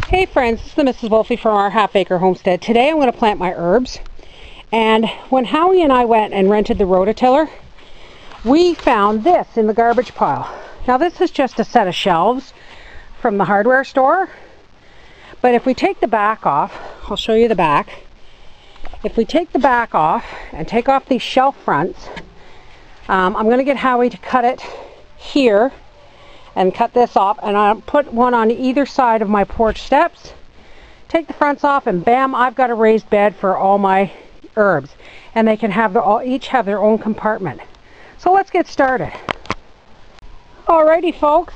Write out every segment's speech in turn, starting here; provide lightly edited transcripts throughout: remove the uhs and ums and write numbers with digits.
Hey friends, this is the Mrs. Wolfie from our half-acre homestead. Today I'm going to plant my herbs. And when Howie and I went and rented the rototiller, we found this in the garbage pile. Now this is just a set of shelves from the hardware store. But if we take the back off, I'll show you the back. If we take the back off and take off these shelf fronts, I'm going to get Howie to cut it here and cut this off, and I'll put one on either side of my porch steps. Take the fronts off, and bam, I've got a raised bed for all my herbs, and they can have each have their own compartment. So let's get started. Alrighty folks,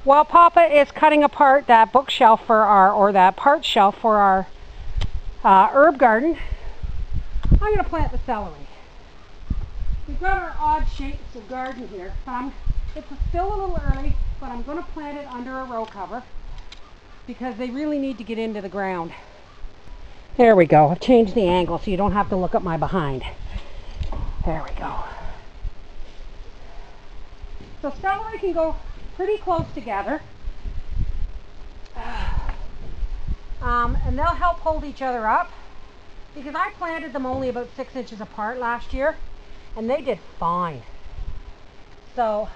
while Papa is cutting apart that bookshelf for that part shelf for our herb garden, I'm going to plant the celery. We've got our odd shapes of garden here. It's still a little early, but I'm going to plant it under a row cover because they really need to get into the ground. There we go. I've changed the angle so you don't have to look at my behind. There we go. So celery can go pretty close together. And they'll help hold each other up because I planted them only about 6 inches apart last year and they did fine. So,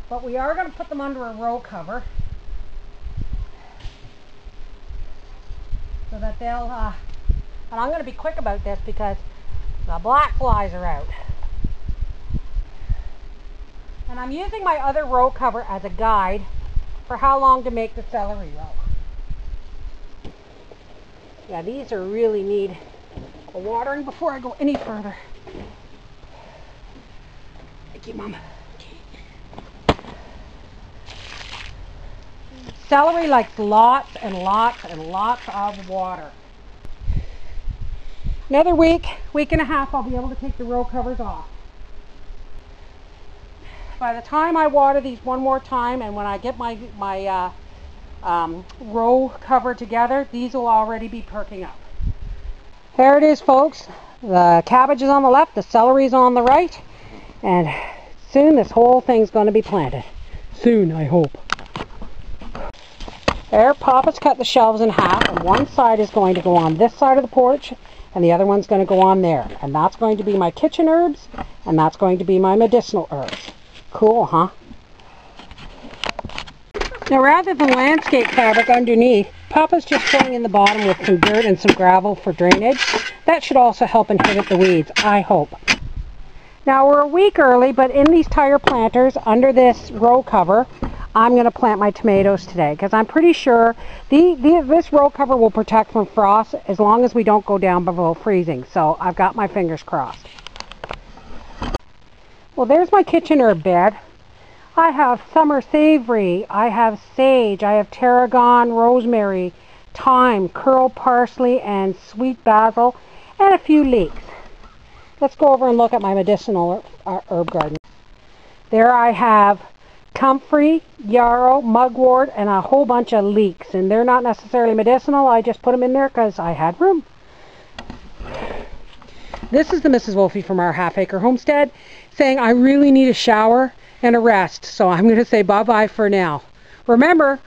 but we are going to put them under a row cover so that they'll, and I'm going to be quick about this because the black flies are out. And I'm using my other row cover as a guide for how long to make the celery row. Yeah, these are really need a watering before I go any further. Thank you, Mom. Celery likes lots and lots and lots of water. Another week and a half, I'll be able to take the row covers off. By the time I water these one more time and when I get my row cover together, these will already be perking up. There it is, folks. The cabbage is on the left, the celery is on the right, and soon this whole thing's going to be planted. Soon, I hope. There, Papa's cut the shelves in half, and one side is going to go on this side of the porch, and the other one's going to go on there. And that's going to be my kitchen herbs, and that's going to be my medicinal herbs. Cool, huh? Now, rather than landscape fabric underneath, Papa's just filling in the bottom with some dirt and some gravel for drainage. That should also help inhibit the weeds, I hope. Now, we're a week early, but in these tire planters, under this row cover, I'm going to plant my tomatoes today because I'm pretty sure this row cover will protect from frost as long as we don't go down below freezing. So I've got my fingers crossed. Well, there's my kitchen herb bed. I have summer savory, I have sage, I have tarragon, rosemary, thyme, curl parsley, and sweet basil, and a few leeks. Let's go over and look at my medicinal herb garden. There I have comfrey, yarrow, mugwort, and a whole bunch of leeks. And they're not necessarily medicinal. I just put them in there because I had room. This is the Mrs. Wolfie from our half-acre homestead saying I really need a shower and a rest. So I'm going to say bye-bye for now. Remember,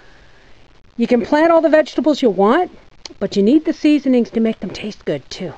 you can plant all the vegetables you want, but you need the seasonings to make them taste good too.